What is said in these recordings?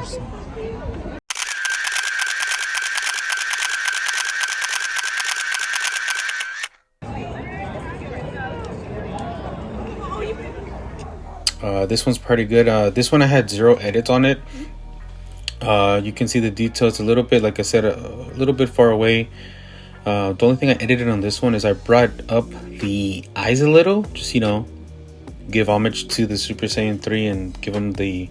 course. This one's pretty good. This one I had 0 edits on it. You can see the details a little bit, like I said, a little bit far away. The only thing I edited on this one is I brought up the eyes a little, just, you know, give homage to the Super Saiyan 3 and give them the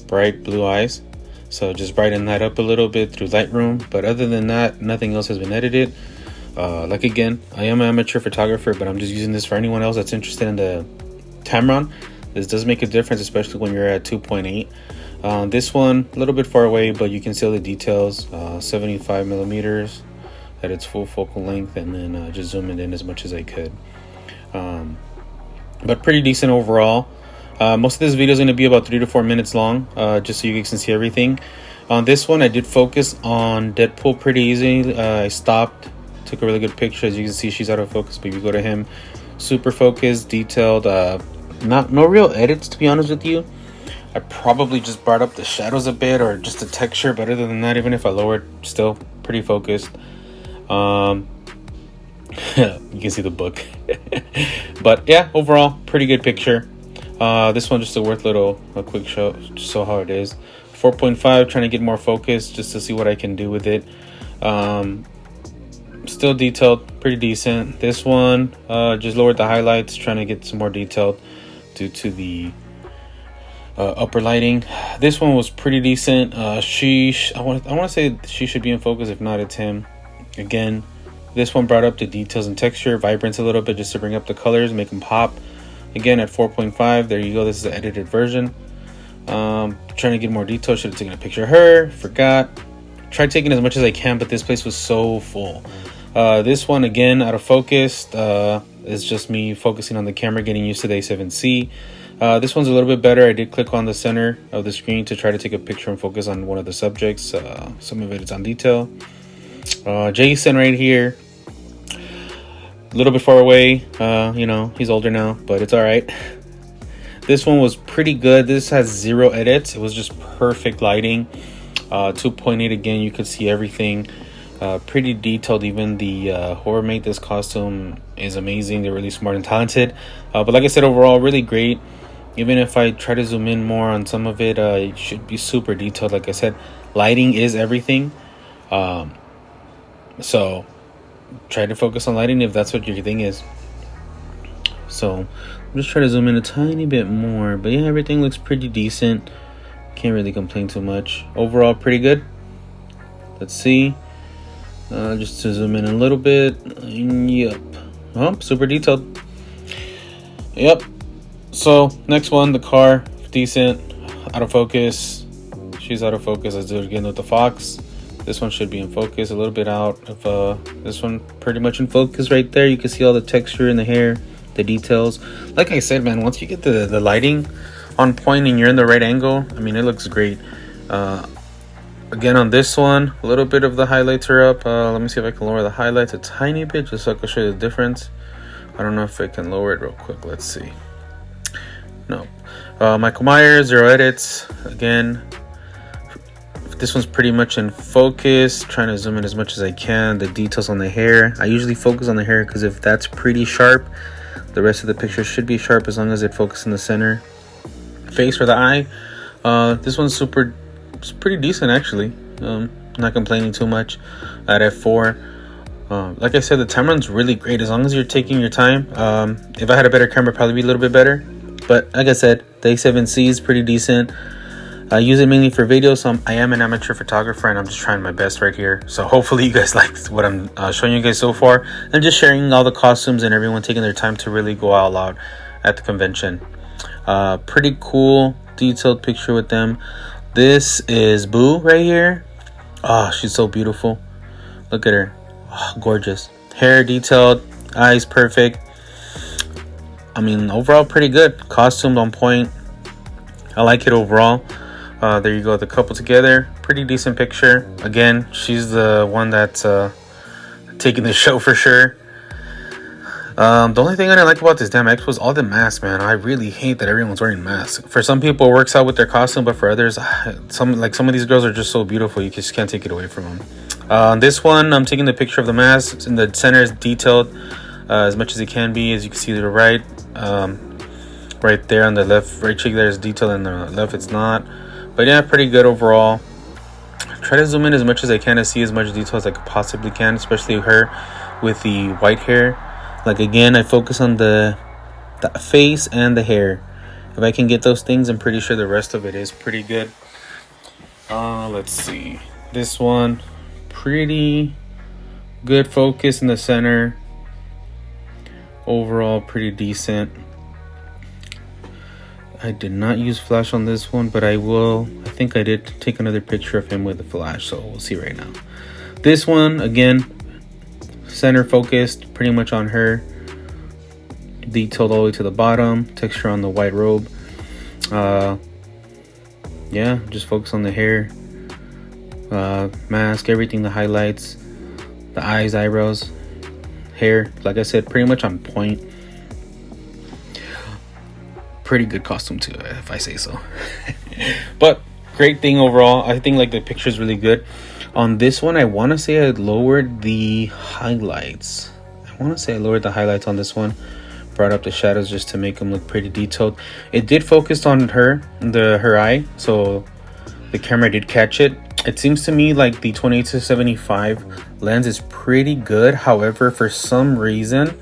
bright blue eyes. So just brighten that up a little bit through Lightroom. But other than that, nothing else has been edited. Like, again, I am an amateur photographer, but I'm just using this for anyone else that's interested in the Tamron. This does make a difference, especially when you're at 2.8. This one, a little bit far away, but you can see all the details. 75 millimeters at its full focal length, and then just zoom it in as much as I could. But pretty decent overall. Most of this video is going to be about 3 to 4 minutes long, just so you guys can see everything. On this one, I did focus on Deadpool pretty easy. I stopped, took a really good picture. As you can see, she's out of focus, but if you go to him, super focused, detailed. No real edits, to be honest with you. I probably just brought up the shadows a bit, or just the texture, but other than that, even if I lowered, still pretty focused. You can see the book. But yeah, overall pretty good picture. This one just a quick show, just so how it is. 4.5, trying to get more focus just to see what I can do with it. Still detailed, pretty decent. This one, just lowered the highlights, trying to get some more detailed due to the upper lighting. This one was pretty decent. I want to say she should be in focus. If not, it's him. Again, this one brought up the details and texture, vibrance a little bit, just to bring up the colors, make them pop. Again, at 4.5, there you go. This is the edited version. Trying to get more detail. Should have taken a picture of her. Forgot. Tried taking as much as I can, but this place was so full. This one, again, out of focus. It's just me focusing on the camera, getting used to the A7C. This one's a little bit better. I did click on the center of the screen to try to take a picture and focus on one of the subjects. Some of it is on detail. Jason right here, a little bit far away. You know, he's older now, but it's all right. This one was pretty good. This has 0 edits. It was just perfect lighting. 2.8 again, you could see everything. Pretty detailed. Even the whoever made this costume is amazing. They're really smart and talented. But like I said, overall really great. Even if I try to zoom in more on some of it, it should be super detailed. Like I said, lighting is everything. So try to focus on lighting if that's what your thing is. So I'm just trying to zoom in a tiny bit more, but yeah, everything looks pretty decent. Can't really complain too much. Overall pretty good. Let's see, just to zoom in a little bit. Yep. Oh, super detailed. Yep. So next one, the car, decent. Out of focus. She's out of focus. Let's do it again with the fox. This one should be in focus. A little bit out of this one, pretty much in focus right there. You can see all the texture in the hair, the details. Like I said, man, once you get the lighting on point and you're in the right angle, I mean, it looks great. Again, on this one, a little bit of the highlights are up. Let me see if I can lower the highlights a tiny bit, just so I can show you the difference. I don't know if I can lower it real quick. Let's see. No. Michael Myers, 0 edits. Again, this one's pretty much in focus. Trying to zoom in as much as I can. The details on the hair. I usually focus on the hair because if that's pretty sharp, the rest of the picture should be sharp as long as it focuses in the center. Face for the eye. This one's it's pretty decent actually. Not complaining too much at f4. Like I said, the Tamron's really great as long as you're taking your time. If I had a better camera, it'd probably be a little bit better. But like I said, the A7C is pretty decent. I use it mainly for video, so I am an amateur photographer and I'm just trying my best right here. So hopefully you guys liked what I'm showing you guys so far, and just sharing all the costumes and everyone taking their time to really go all out at the convention. Pretty cool detailed picture with them. This is Boo right here. Oh, she's so beautiful. Look at her. Oh, gorgeous. Hair detailed, eyes perfect. I mean, overall pretty good. Costumes on point. I like it overall. There you go, the couple together. Pretty decent picture. Again, she's the one that's taking the show for sure. The only thing I didn't like about this damn X was all the masks, man. I really hate that everyone's wearing masks. For some people, it works out with their costume, but for others, some of these girls are just so beautiful, you just can't take it away from them. This one, I'm taking the picture of the mask. In the center is detailed as much as it can be. As you can see to the right, right there on the left, right cheek there is detailed, and the left it's not. But yeah, pretty good overall. Try to zoom in as much as I can to see as much detail as I could possibly can, especially her with the white hair. Like, again, I focus on the face and the hair. If I can get those things, I'm pretty sure the rest of it is pretty good. Let's see. This one, pretty good focus in the center. Overall, pretty decent. I did not use flash on this one, but I will. I think I did take another picture of him with the flash, so we'll see right now. This one, again, center focused pretty much on her. Detailed all the way to the bottom. Texture on the white robe. Yeah, just focus on the hair. Mask, everything, the highlights, the eyes, eyebrows, hair. Like I said, pretty much on point. Pretty good costume too, if I say so. But great thing overall. I think like the picture is really good. On this one, I want to say I lowered the highlights. On this one. Brought up the shadows just to make them look pretty detailed. It did focus on her eye, so the camera did catch it. It seems to me like the 28-75 lens is pretty good. However, for some reason,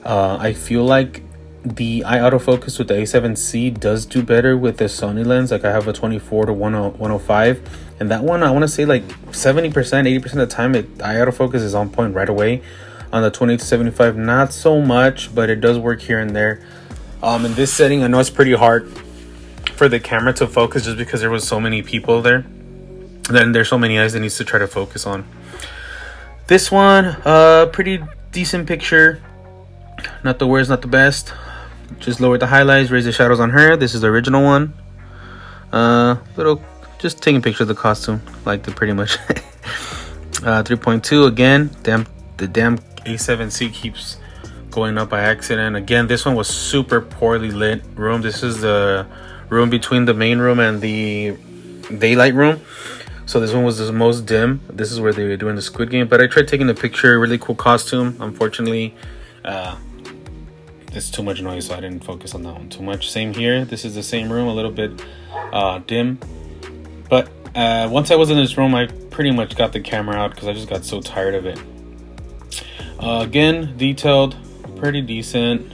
I feel like the eye autofocus with the A7C does do better with the Sony lens. Like, I have a 24-105, and that one, I want to say like 70%, 80% of the time, eye autofocus is on point right away. On the 28-75, not so much, but it does work here and there. In this setting, I know it's pretty hard for the camera to focus just because there was so many people there. Then there's so many eyes it needs to try to focus on. This one, pretty decent picture. Not the worst, not the best. Just lowered the highlights, raised the shadows on her. This is the original one. Just taking a picture of the costume, like the pretty much. 3.2 again. The damn A7C keeps going up by accident. Again, this one was super poorly lit room. This is the room between the main room and the daylight room. So this one was the most dim. This is where they were doing the Squid Game. But I tried taking a picture. Really cool costume. Unfortunately, it's too much noise, so I didn't focus on that one too much. Same here. This is the same room, a little bit dim. But once I was in this room, I pretty much got the camera out because I just got so tired of it. Again, detailed, pretty decent.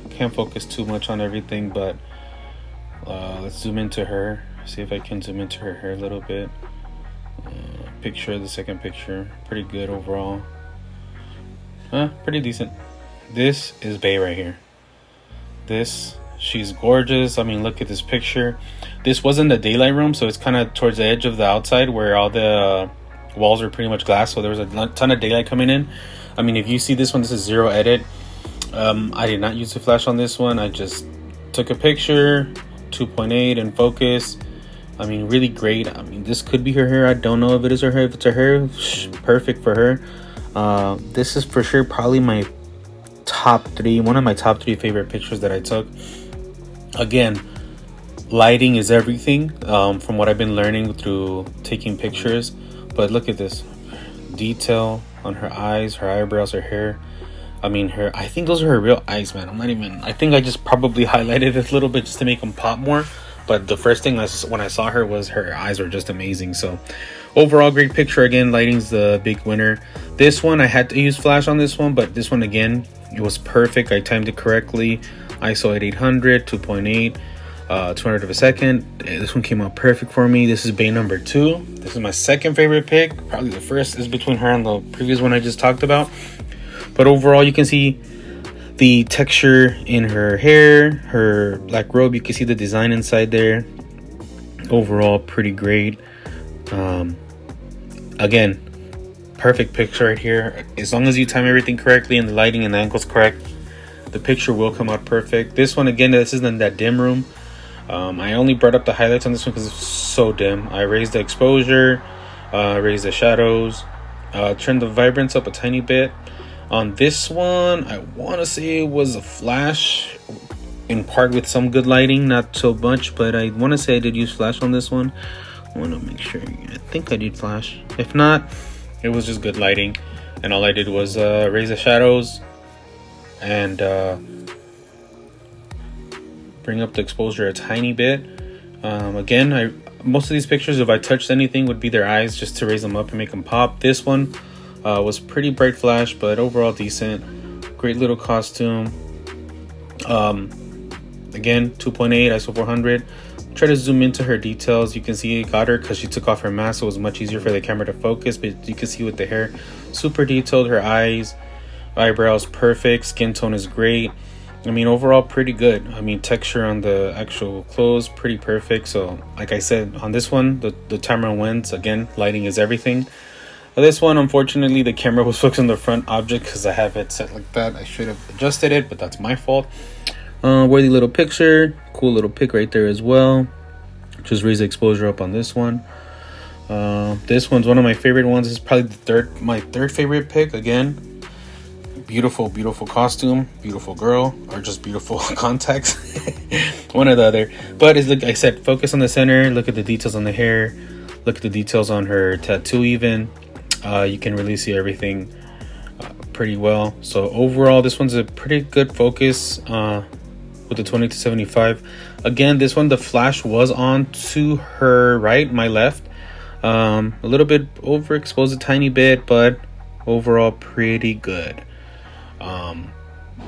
Can't focus too much on everything, but let's zoom into her. See if I can zoom into her hair a little bit. The second picture, pretty good overall. Pretty decent. This is Bae right here. She's gorgeous. I mean, look at this picture. This wasn't the daylight room, so it's kind of towards the edge of the outside where all the walls are pretty much glass, so there was a ton of daylight coming in. I mean, if you see this one, this is zero edit. I did not use the flash on this one. I just took a picture, 2.8 in focus. I mean, really great. I mean, this could be her hair. I don't know if it is her hair. If it's her hair, perfect for her. This is for sure probably one of my top three favorite pictures that I took. Again, lighting is everything, from what I've been learning through taking pictures. But look at this detail on her eyes, her eyebrows, her hair. I mean, I think those are her real eyes, man. I think I just probably highlighted it a little bit just to make them pop more. But the first thing when I saw her was her eyes were just amazing. So overall, great picture. Again, lighting's the big winner. This one, I had to use flash on this one, but this one, again, it was perfect. I timed it correctly. ISO at 800, 2.8, 200 of a second. This one came out perfect for me. This is Bae number 2. This is my second favorite pic. Probably the first is between her and the previous one I just talked about. But overall, you can see the texture in her hair, her black robe. You can see the design inside there. Overall, pretty great. Again, perfect picture right here. As long as you time everything correctly and the lighting and the angle's correct, the picture will come out perfect. This one, again, this isn't that dim room. I only brought up the highlights on this one because it's so dim. I raised the exposure, raised the shadows, turned the vibrance up a tiny bit. On this one, I want to say it was a flash, in part with some good lighting, not so much, but I want to say I did use flash on this one. I want to make sure. I think I did flash. If not, it was just good lighting, and all I did was raise the shadows and bring up the exposure a tiny bit. Again, most of these pictures, if I touched anything, would be their eyes, just to raise them up and make them pop. This one was pretty bright flash, but overall decent. Great little costume. Again, 2.8 ISO 400. Try to zoom into her details. You can see it got her because she took off her mask, so it was much easier for the camera to focus. But you can see with the hair, super detailed. Her eyes, eyebrows, perfect. Skin tone is great. I mean, overall pretty good. I mean, texture on the actual clothes, pretty perfect. So like I said, on this one, the Tamron wins. Again, lighting is everything. This one, unfortunately, the camera was focused on the front object because I have it set like that. I should have adjusted it, but that's my fault. Worthy little picture. Cool little pic right there as well. Just raise the exposure up on this one. This one's one of my favorite ones. It's probably my third favorite pic. Again, beautiful costume, beautiful girl, or just beautiful contacts. One or the other. But it's like I said, focus on the center. Look at the details on the hair. Look at the details on her tattoo even. You can really see everything pretty well. So overall, this one's a pretty good focus with the 20-75. Again, this one, the flash was on to her right, my left. A little bit overexposed a tiny bit, but overall pretty good.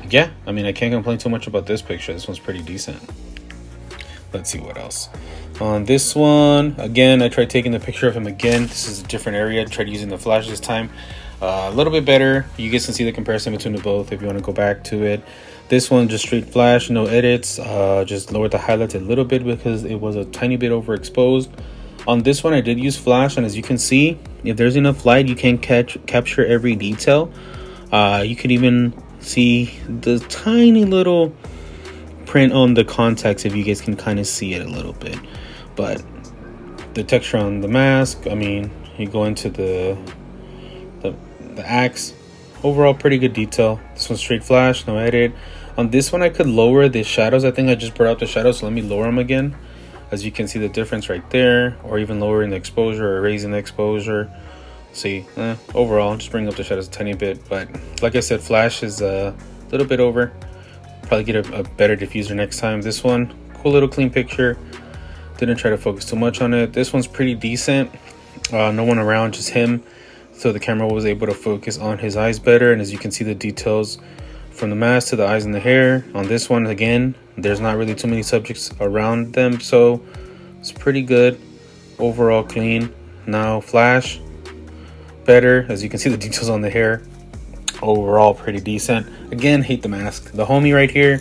Yeah, I mean, I can't complain too much about this picture. This one's pretty decent. Let's see what else. On this one, again, I tried taking the picture of him again. This is a different area. I tried using the flash this time. A little bit better. You guys can see the comparison between the both if you want to go back to it. This one, just straight flash, no edits. Just lowered the highlights a little bit because it was a tiny bit overexposed. On this one, I did use flash, and as you can see, if there's enough light, you can capture every detail. You can even see the tiny little print on the contacts if you guys can kind of see it a little bit. But the texture on the mask, I mean, you go into the axe, overall pretty good detail. This one's straight flash, no edit. On this one, I could lower the shadows. I think I just brought out the shadows, so let me lower them again. As you can see the difference right there, or even lowering the exposure or raising the exposure. See, overall, just bring up the shadows a tiny bit. But like I said, flash is a little bit over. Probably get a better diffuser next time. This one, cool little clean picture. Didn't try to focus too much on it. This one's pretty decent. No one around, just him. So the camera was able to focus on his eyes better. And as you can see, the details from the mask to the eyes and the hair. On this one, again, there's not really too many subjects around them. So it's pretty good. Overall clean. Now flash, better. As you can see, the details on the hair. Overall pretty decent. Again, hate the mask. The homie right here,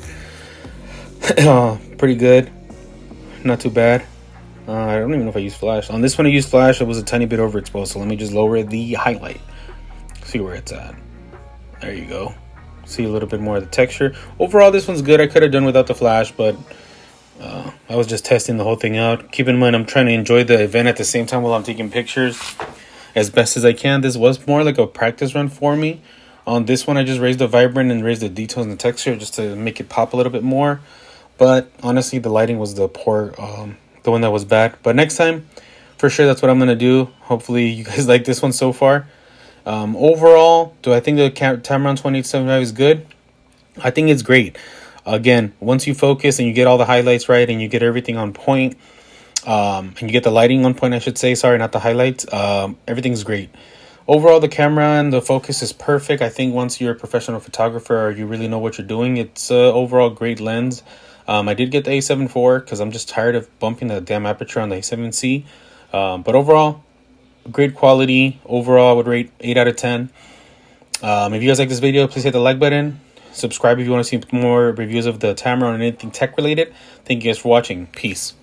pretty good. Not too bad. I don't even know if I used flash. On this one, I used flash. It was a tiny bit overexposed. So let me just lower the highlight. See where it's at. There you go. See a little bit more of the texture. Overall, this one's good. I could have done without the flash, but I was just testing the whole thing out. Keep in mind, I'm trying to enjoy the event at the same time while I'm taking pictures as best as I can. This was more like a practice run for me. On this one, I just raised the vibrant and raised the details and the texture just to make it pop a little bit more. But honestly, the lighting was the one that was bad. But next time, for sure, that's what I'm going to do. Hopefully, you guys like this one so far. Overall, do I think the Tamron 2075 is good? I think it's great. Again, once you focus and you get all the highlights right and you get everything on point, and you get the lighting on point, I should say. Sorry, not the highlights. Everything's great. Overall, the camera and the focus is perfect. I think once you're a professional photographer or you really know what you're doing, it's overall great lens. I did get the A7 IV because I'm just tired of bumping the damn aperture on the A7C. But overall, great quality. Overall, I would rate 8 out of 10. If you guys like this video, please hit the like button. Subscribe if you want to see more reviews of the Tamron and anything tech related. Thank you guys for watching. Peace.